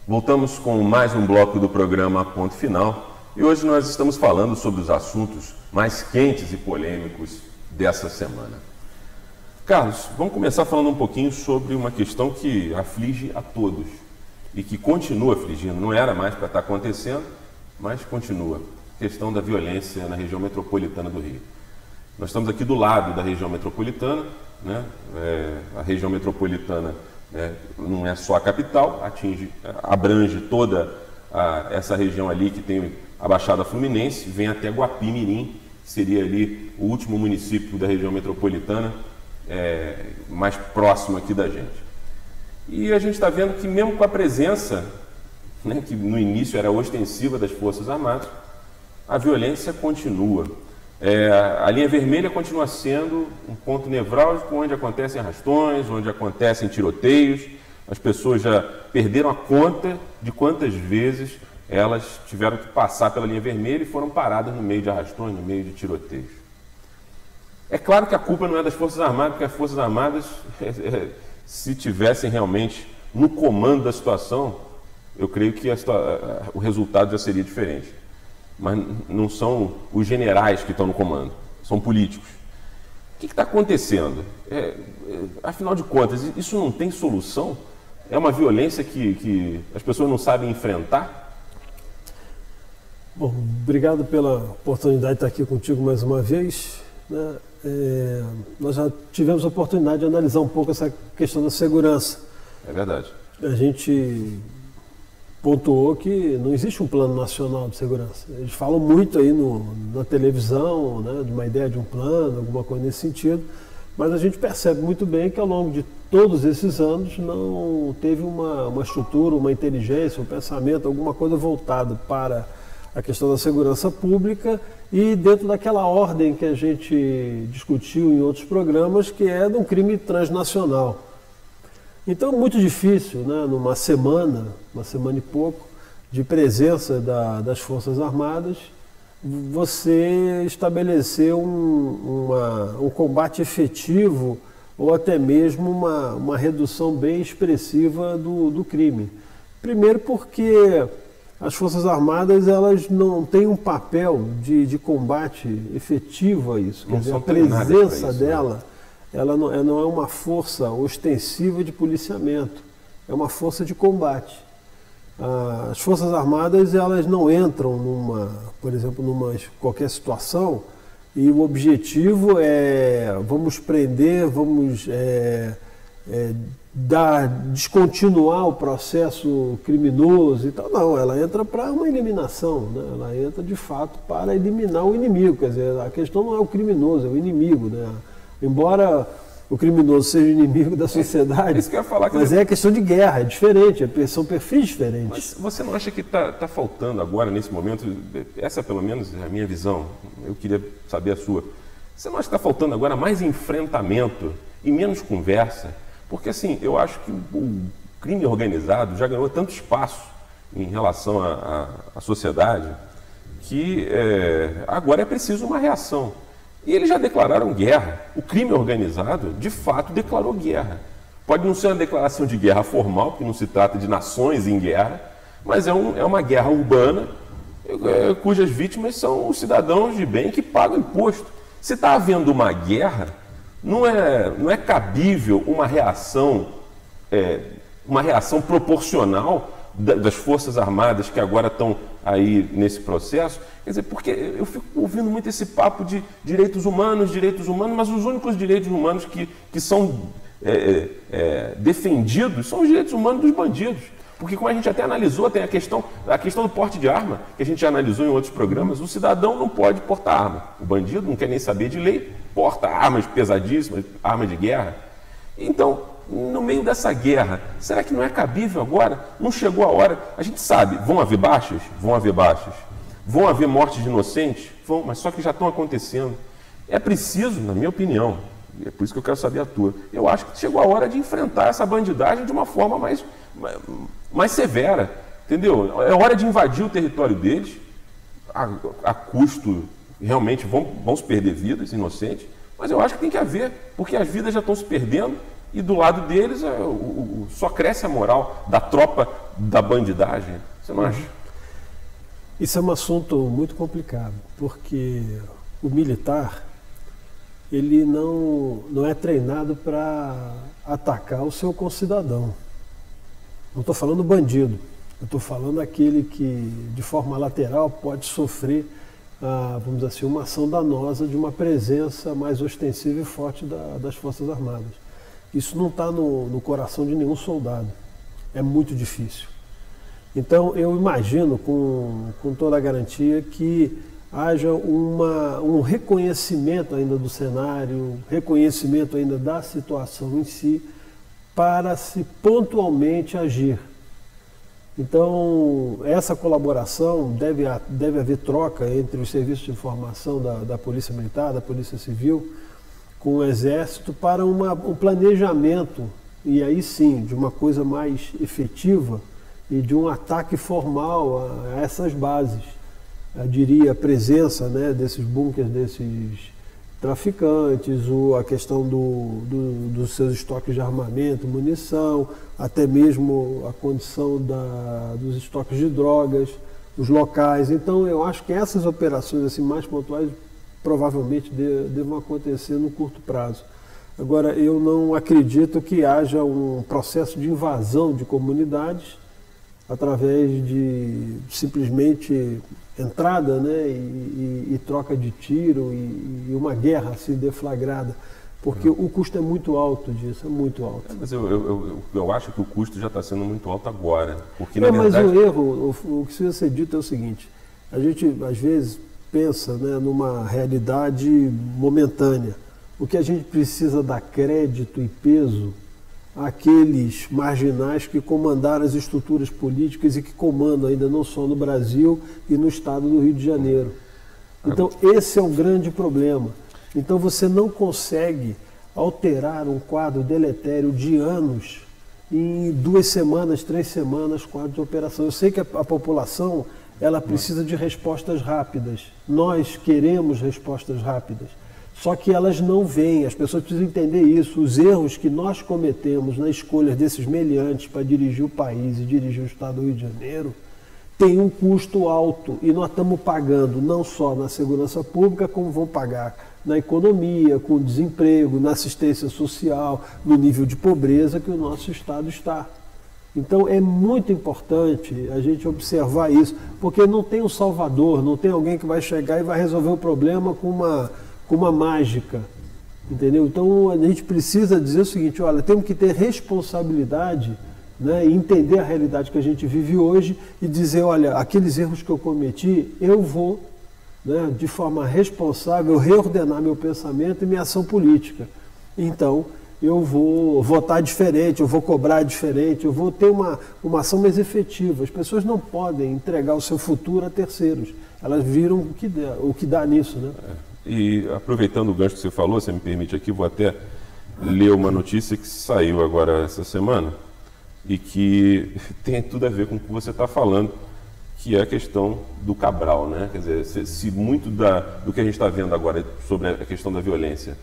Voltamos com mais um bloco do programa Ponto Final e hoje nós estamos falando sobre os assuntos mais quentes e polêmicos dessa semana. Carlos, vamos começar falando um pouquinho sobre uma questão que aflige a todos e que continua afligindo. Não era mais para estar acontecendo, mas continua. A questão da violência na região metropolitana do Rio. Nós estamos aqui do lado da região metropolitana, né? A região metropolitana não é só a capital, abrange toda essa região ali que tem a Baixada Fluminense, vem até Guapimirim, que seria ali o último município da região metropolitana, mais próximo aqui da gente. E a gente está vendo que mesmo com a presença, né, que no início era ostensiva das Forças Armadas, a violência continua. A linha vermelha continua sendo um ponto nevrálgico onde acontecem arrastões, onde acontecem tiroteios. As pessoas já perderam a conta de quantas vezes elas tiveram que passar pela linha vermelha e foram paradas no meio de arrastões, no meio de tiroteios. É claro que a culpa não é das Forças Armadas, porque as Forças Armadas, se tivessem realmente no comando da situação, eu creio que o resultado já seria diferente. Mas não são os generais que estão no comando, são políticos. O que está acontecendo? Afinal de contas, isso não tem solução? É uma violência que as pessoas não sabem enfrentar? Bom, obrigado pela oportunidade de estar aqui contigo mais uma vez, né? Nós já tivemos a oportunidade de analisar um pouco essa questão da segurança. É verdade. A gente pontuou que não existe um plano nacional de segurança. Eles falam muito aí na televisão, né, de uma ideia de um plano, alguma coisa nesse sentido, mas a gente percebe muito bem que ao longo de todos esses anos não teve uma estrutura, uma inteligência, um pensamento, alguma coisa voltada para a questão da segurança pública e dentro daquela ordem que a gente discutiu em outros programas, que é de um crime transnacional. Então é muito difícil, né, numa semana e pouco, de presença das Forças Armadas, você estabelecer um combate efetivo ou até mesmo uma redução bem expressiva do crime. Primeiro porque as Forças Armadas elas não têm um papel de combate efetivo a isso. Quer dizer, a presença dela, ela não é uma força ostensiva de policiamento, é uma força de combate. As Forças Armadas elas não entram por exemplo, numa qualquer situação e o objetivo é vamos prender, vamos descontinuar o processo criminoso e tal. Não, ela entra para uma eliminação, né? Ela entra de fato para eliminar o inimigo. Quer dizer, a questão não é o criminoso, é o inimigo, né? Embora o criminoso seja inimigo da sociedade, isso que eu ia falar, mas é questão de guerra, é diferente, são perfis diferentes. Mas você não acha que está faltando agora, nesse momento, essa pelo menos é a minha visão, eu queria saber a sua, você não acha que está faltando agora mais enfrentamento e menos conversa? Porque assim, eu acho que o crime organizado já ganhou tanto espaço em relação à sociedade que agora é preciso uma reação. E eles já declararam guerra. O crime organizado, de fato, declarou guerra. Pode não ser uma declaração de guerra formal, porque não se trata de nações em guerra, mas é uma guerra urbana, cujas vítimas são os cidadãos de bem que pagam imposto. Se está havendo uma guerra, não é cabível uma reação proporcional das Forças Armadas que agora estão aí nesse processo. Quer dizer, porque eu fico ouvindo muito esse papo de direitos humanos, mas os únicos direitos humanos que são defendidos são os direitos humanos dos bandidos. Porque como a gente até analisou, tem a questão do porte de arma, que a gente já analisou em outros programas, o cidadão não pode portar arma. O bandido não quer nem saber de lei, porta armas pesadíssimas, armas de guerra. Então, no meio dessa guerra, será que não é cabível agora? Não chegou a hora? A gente sabe, vão haver baixas? Vão haver baixas. Vão haver mortes de inocentes? Vão, mas só que já estão acontecendo. É preciso, na minha opinião, é por isso que eu quero saber a tua, eu acho que chegou a hora de enfrentar essa bandidagem de uma forma mais severa, entendeu? É hora de invadir o território deles, a custo, realmente vão se perder vidas inocentes, mas eu acho que tem que haver, porque as vidas já estão se perdendo e do lado deles só cresce a moral da tropa da bandidagem. Você não acha? Isso é um assunto muito complicado, porque o militar, ele não é treinado para atacar o seu concidadão. Não estou falando bandido, eu estou falando aquele que, de forma lateral, pode sofrer, vamos dizer assim, uma ação danosa de uma presença mais ostensiva e forte das Forças Armadas. Isso não está no coração de nenhum soldado. É muito difícil. Então, eu imagino, com toda a garantia, que haja um reconhecimento ainda do cenário, reconhecimento ainda da situação em si, para se pontualmente agir. Então, essa colaboração, deve haver troca entre os serviços de informação da Polícia Militar, da Polícia Civil, com o Exército, para um planejamento, e aí sim, de uma coisa mais efetiva e de um ataque formal a essas bases. Eu diria a presença, né, desses bunkers, desses traficantes, a questão dos seus estoques de armamento, munição, até mesmo a condição dos estoques de drogas, os locais. Então, eu acho que essas operações assim, mais pontuais provavelmente devam acontecer no curto prazo. Agora, eu não acredito que haja um processo de invasão de comunidades através de simplesmente entrada, né, e troca de tiro e uma guerra assim deflagrada, porque o custo é muito alto disso, é muito alto. Mas eu acho que o custo já está sendo muito alto agora, porque na verdade... Mas o erro, o que precisa ser dito é o seguinte: a gente às vezes pensa, né, numa realidade momentânea. O que a gente precisa dar crédito e peso àqueles marginais que comandaram as estruturas políticas e que comandam ainda não só no Brasil e no estado do Rio de Janeiro. Então, esse é um grande problema. Então, você não consegue alterar um quadro deletério de anos em 2 semanas, 3 semanas, quadro de operação. Eu sei que a população ela precisa de respostas rápidas. Nós queremos respostas rápidas. Só que elas não vêm, as pessoas precisam entender isso. Os erros que nós cometemos na escolha desses meliantes para dirigir o país e dirigir o estado do Rio de Janeiro tem um custo alto e nós estamos pagando não só na segurança pública, como vão pagar na economia, com o desemprego, na assistência social, no nível de pobreza que o nosso estado está. Então é muito importante a gente observar isso, porque não tem um salvador, não tem alguém que vai chegar e vai resolver o problema com uma mágica, entendeu? Então a gente precisa dizer o seguinte: olha, temos que ter responsabilidade, né, e entender a realidade que a gente vive hoje e dizer, olha, aqueles erros que eu cometi, eu vou, né, de forma responsável, reordenar meu pensamento e minha ação política. Então, eu vou votar diferente, eu vou cobrar diferente, eu vou ter uma ação mais efetiva. As pessoas não podem entregar o seu futuro a terceiros. Elas viram o que dá nisso, né? E aproveitando o gancho que você falou, você me permite aqui, vou até ler uma notícia que saiu agora essa semana e que tem tudo a ver com o que você está falando, que é a questão do Cabral, né? Quer dizer, se muito do que a gente está vendo agora sobre a questão da violência,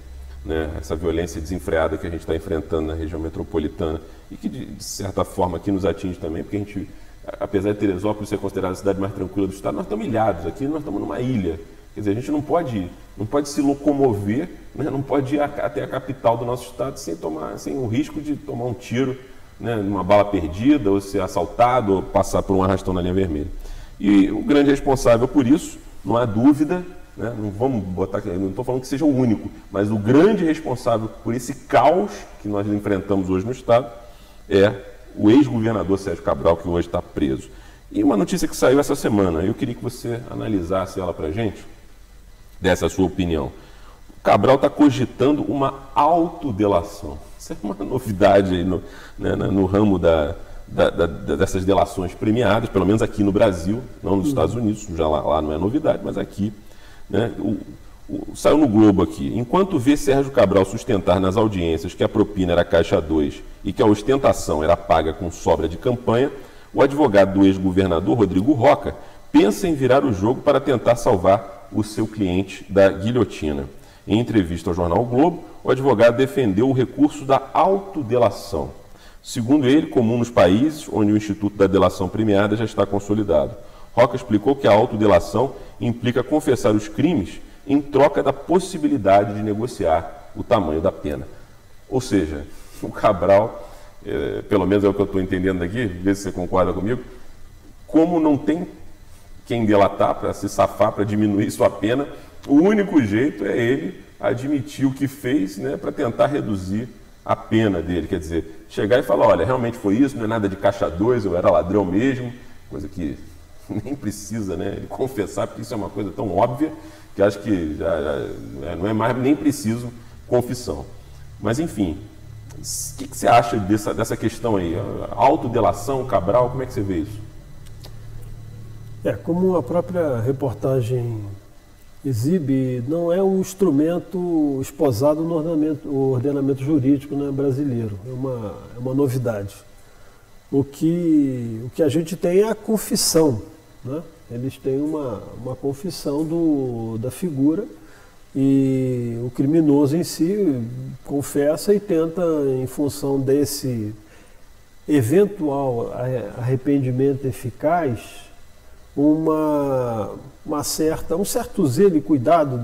né? Essa violência desenfreada que a gente está enfrentando na região metropolitana e que de certa forma aqui nos atinge também, porque a gente, apesar de Teresópolis ser considerada a cidade mais tranquila do estado, nós estamos ilhados aqui, nós estamos numa ilha. Quer dizer, a gente não pode se locomover, né? Não pode ir até a capital do nosso estado sem o risco de tomar um tiro, né, uma bala perdida, ou ser assaltado, ou passar por um arrastão na linha vermelha. E o grande responsável por isso, não há dúvida, né, não vamos botar, não estou falando que seja o único, mas o grande responsável por esse caos que nós enfrentamos hoje no estado é o ex-governador Sérgio Cabral, que hoje está preso. E uma notícia que saiu essa semana, eu queria que você analisasse ela para a gente, dessa sua opinião. O Cabral está cogitando uma autodelação. Isso é uma novidade aí no ramo dessas delações premiadas, pelo menos aqui no Brasil, não nos Estados Unidos, já lá não é novidade, mas aqui, né, saiu no Globo aqui. Enquanto vê Sérgio Cabral sustentar nas audiências que a propina era caixa 2 e que a ostentação era paga com sobra de campanha, o advogado do ex-governador, Rodrigo Rocha, pensa em virar o jogo para tentar salvar o seu cliente da guilhotina. Em entrevista ao jornal o Globo, o advogado defendeu o recurso da autodelação. segundo ele, comum nos países onde o instituto da delação premiada já está consolidado. Roca explicou que a autodelação implica confessar os crimes em troca da possibilidade de negociar o tamanho da pena. Ou seja, o Cabral, pelo menos é o que eu estou entendendo daqui, vê se você concorda comigo, como não tem quem delatar para se safar, para diminuir sua pena, o único jeito é ele admitir o que fez, né, para tentar reduzir a pena dele. Quer dizer, chegar e falar, olha, realmente foi isso, não é nada de caixa 2, eu era ladrão mesmo, coisa que nem precisa, né, ele confessar, porque isso é uma coisa tão óbvia que acho que não é mais nem preciso confissão. Mas, enfim, o que você acha dessa questão aí? A autodelação, Cabral, como é que você vê isso? Como a própria reportagem exibe, não é um instrumento esposado no ordenamento jurídico, né, brasileiro. É uma novidade. O que a gente tem é a confissão, né? Eles têm uma confissão da figura e o criminoso em si confessa e tenta, em função desse eventual arrependimento eficaz, um certo zelo e cuidado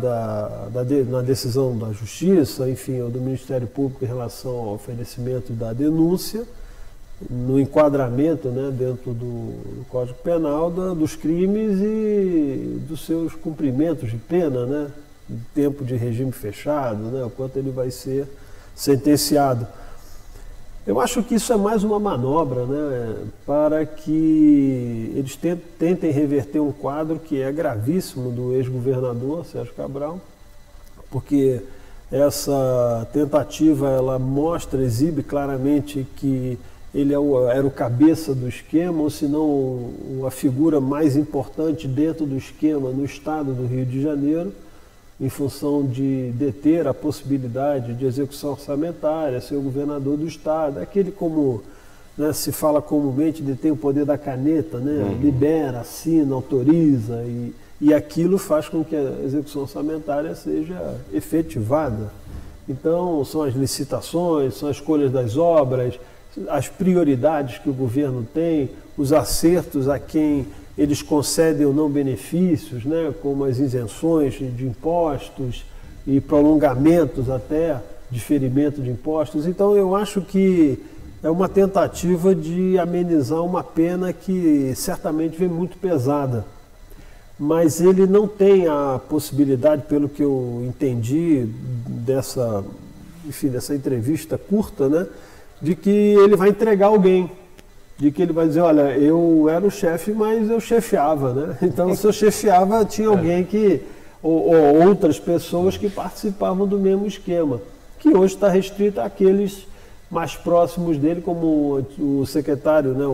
na decisão da Justiça, enfim, ou do Ministério Público em relação ao oferecimento da denúncia, no enquadramento, né, dentro do Código Penal dos crimes e dos seus cumprimentos de pena, né, de tempo de regime fechado, né, o quanto ele vai ser sentenciado. Eu acho que isso é mais uma manobra, né, para que eles tentem reverter um quadro que é gravíssimo do ex-governador Sérgio Cabral, porque essa tentativa ela exibe claramente que ele era o cabeça do esquema, ou se não a figura mais importante dentro do esquema no estado do Rio de Janeiro, em função de deter a possibilidade de execução orçamentária, ser o governador do estado, aquele como, né, se fala comumente, detém o poder da caneta, né, libera, assina, autoriza, e aquilo faz com que a execução orçamentária seja efetivada. Então, são as licitações, são as escolhas das obras, as prioridades que o governo tem, os acertos a quem eles concedem ou não benefícios, né, como as isenções de impostos e prolongamentos até, diferimento de impostos. Então, eu acho que é uma tentativa de amenizar uma pena que certamente vem muito pesada. Mas ele não tem a possibilidade, pelo que eu entendi dessa entrevista curta, né, de que ele vai entregar alguém. De que ele vai dizer, olha, eu era o chefe, mas eu chefiava, né? Então, se eu chefiava, tinha alguém ou outras pessoas que participavam do mesmo esquema, que hoje está restrito àqueles mais próximos dele, como o secretário, né,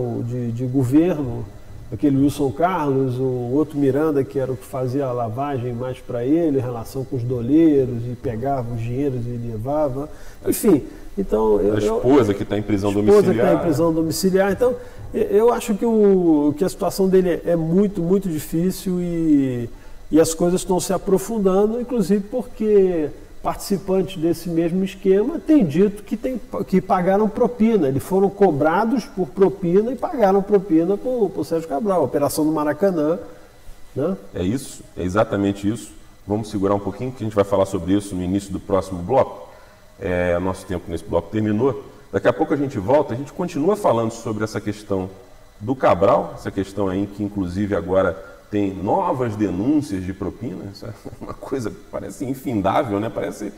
de governo, aquele Wilson Carlos, o outro Miranda, que era o que fazia a lavagem mais para ele, em relação com os doleiros, e pegava os dinheiros e levava, enfim. Então, a esposa que está em prisão domiciliar. A esposa que está em prisão domiciliar. Então, eu acho que a situação dele é muito, muito difícil e as coisas estão se aprofundando, inclusive porque participantes desse mesmo esquema têm dito que pagaram propina. Eles foram cobrados por propina e pagaram propina por Sérgio Cabral, a Operação do Maracanã. Né? É isso, é exatamente isso. Vamos segurar um pouquinho, que a gente vai falar sobre isso no início do próximo bloco. Nosso tempo nesse bloco terminou. Daqui a pouco a gente volta, a gente continua falando sobre essa questão do Cabral, essa questão aí que inclusive agora tem novas denúncias de propina, isso é uma coisa que parece infindável, né? Parece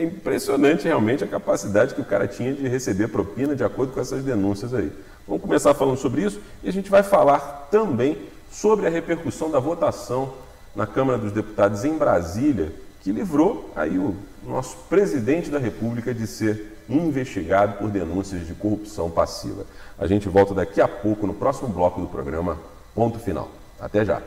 impressionante realmente a capacidade que o cara tinha de receber propina de acordo com essas denúncias aí. Vamos começar falando sobre isso e a gente vai falar também sobre a repercussão da votação na Câmara dos Deputados em Brasília, que livrou aí o nosso presidente da República de ser investigado por denúncias de corrupção passiva. A gente volta daqui a pouco no próximo bloco do programa Ponto Final. Até já!